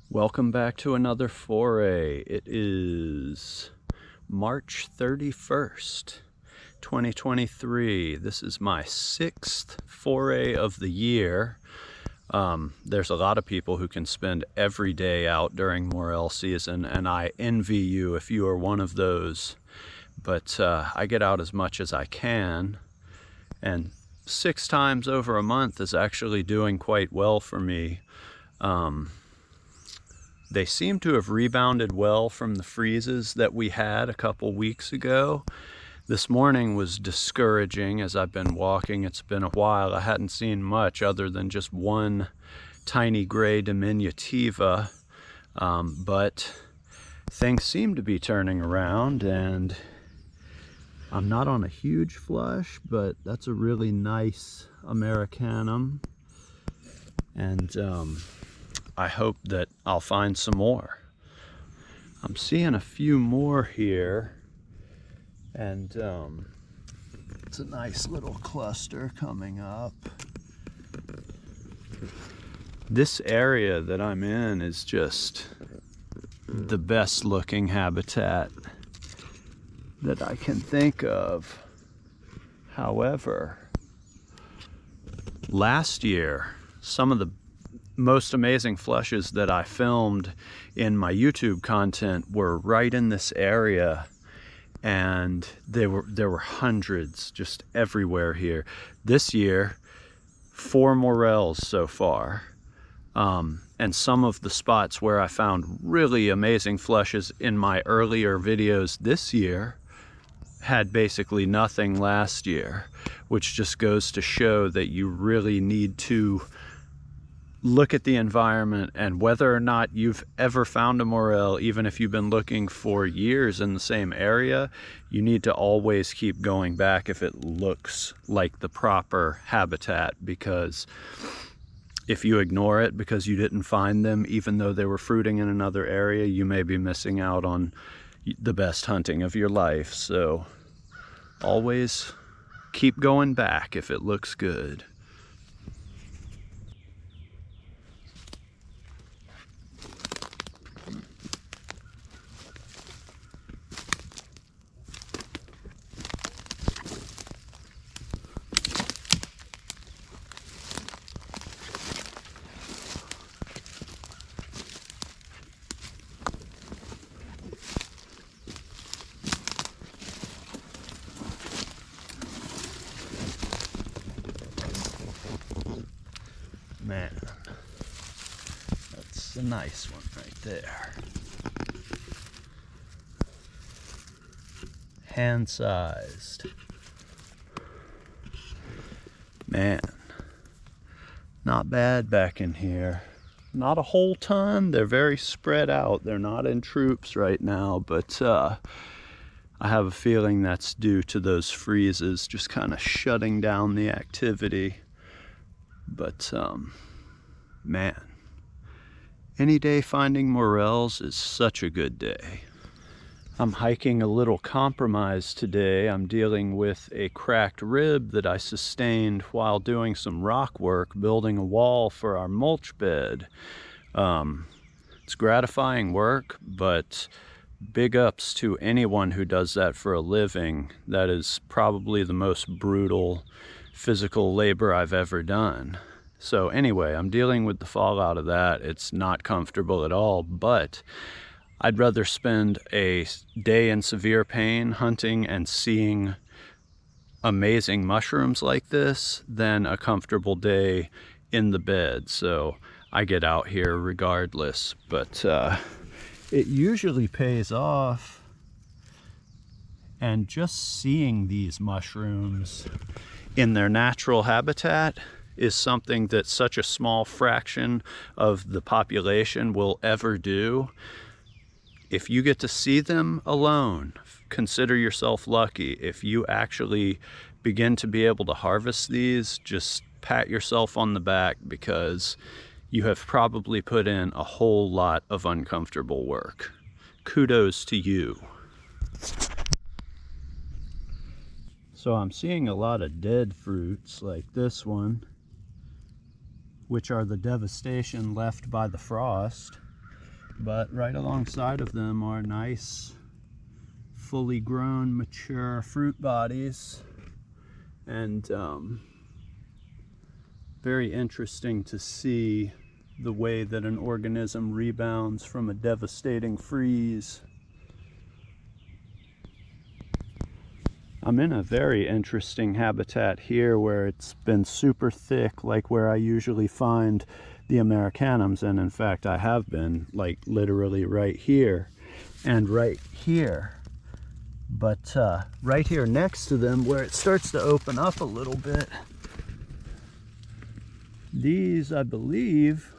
Welcome back to another foray. It is March 31st, 2023. This is my 6th foray of the year. There's a lot of people who can spend every day out during morel season, and I envy you if you are one of those. But I get out as much as I can, and 6 times over a month is actually doing quite well for me. They seem to have rebounded well from the freezes that we had a couple weeks ago. This morning was discouraging as I've been walking. It's been a while. I hadn't seen much other than just one tiny gray diminutiva, but things seem to be turning around, and I'm not on a huge flush, but that's a really nice Americanum, and I hope that I'll find some more. I'm seeing a few more here, and it's a nice little cluster coming up. This area that I'm in is just the best looking habitat that I can think of. However, last year, some of the most amazing flushes that I filmed in my YouTube content were right in this area, and there were hundreds just everywhere here. This year, 4 morels so far, and some of the spots where I found really amazing flushes in my earlier videos this year had basically nothing last year, which just goes to show that you really need to look at the environment, and whether or not you've ever found a morel, even if you've been looking for years in the same area, you need to always keep going back if it looks like the proper habitat, because if you ignore it because you didn't find them even though they were fruiting in another area, you may be missing out on the best hunting of your life. So always keep going back if it looks good. Man, that's a nice one right there. Hand-sized. Man, not bad back in here. Not a whole ton. They're very spread out. They're not in troops right now, but I have a feeling that's due to those freezes just kind of shutting down the activity. But man, any day finding morels is such a good day. I'm hiking a little compromise today. I'm dealing with a cracked rib that I sustained while doing some rock work, building a wall for our mulch bed. It's gratifying work, but big ups to anyone who does that for a living. That is probably the most brutal physical labor I've ever done. So anyway, I'm dealing with the fallout of that. It's not comfortable at all, but I'd rather spend a day in severe pain hunting and seeing amazing mushrooms like this than a comfortable day in the bed. So I get out here regardless, but it usually pays off. And just seeing these mushrooms in their natural habitat is something that such a small fraction of the population will ever do. If you get to see them alone, consider yourself lucky. If you actually begin to be able to harvest these, just pat yourself on the back, because you have probably put in a whole lot of uncomfortable work. Kudos to you. So I'm seeing a lot of dead fruits like this one, which are the devastation left by the frost. but right alongside of them are nice, fully grown, mature fruit bodies. And very interesting to see the way that an organism rebounds from a devastating freeze. I'm in a very interesting habitat here where it's been super thick, like where I usually find the Americanums, and in fact I have been, like literally right here and right here. But right here next to them, where it starts to open up a little bit, these, I believe,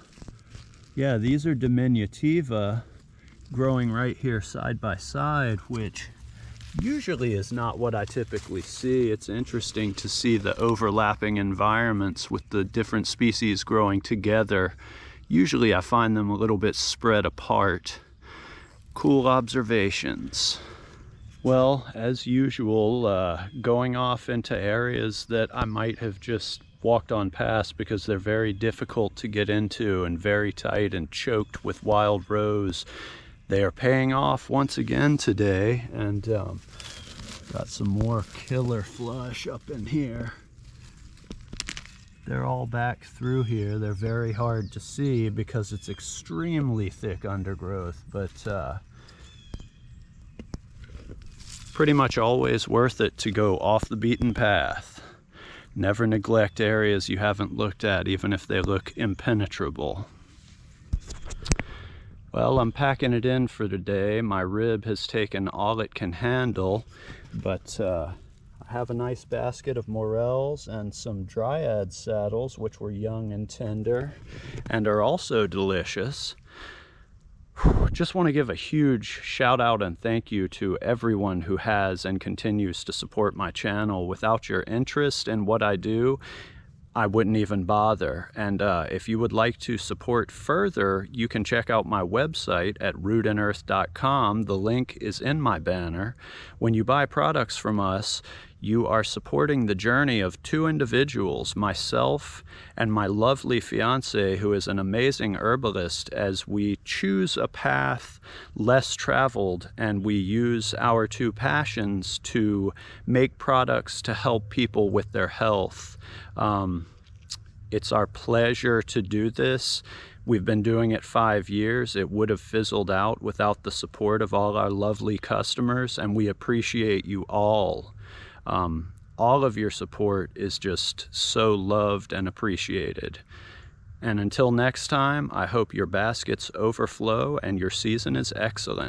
yeah, these are diminutiva growing right here side by side, which usually is not what I typically see. It's interesting to see the overlapping environments with the different species growing together. Usually I find them a little bit spread apart. Cool observations. Well, as usual, going off into areas that I might have just walked on past because they're very difficult to get into and very tight and choked with wild rose. They are paying off once again today, and got some more killer flush up in here. They're all back through here. They're very hard to see because it's extremely thick undergrowth, but pretty much always worth it to go off the beaten path. Never neglect areas you haven't looked at, even if they look impenetrable. Well, I'm packing it in for today. My rib has taken all it can handle, but I have a nice basket of morels and some dryad saddles, which were young and tender and are also delicious. Just want to give a huge shout out and thank you to everyone who has and continues to support my channel. Without your interest in what I do, I wouldn't even bother. And if you would like to support further, you can check out my website at rootandearth.com. The link is in my banner. When you buy products from us, you are supporting the journey of two individuals, myself and my lovely fiance, who is an amazing herbalist, as we choose a path less traveled and we use our two passions to make products to help people with their health. It's our pleasure to do this. We've been doing it 5 years. It would have fizzled out without the support of all our lovely customers, and we appreciate you all. All of your support is just so loved and appreciated. And until next time, I hope your baskets overflow and your season is excellent.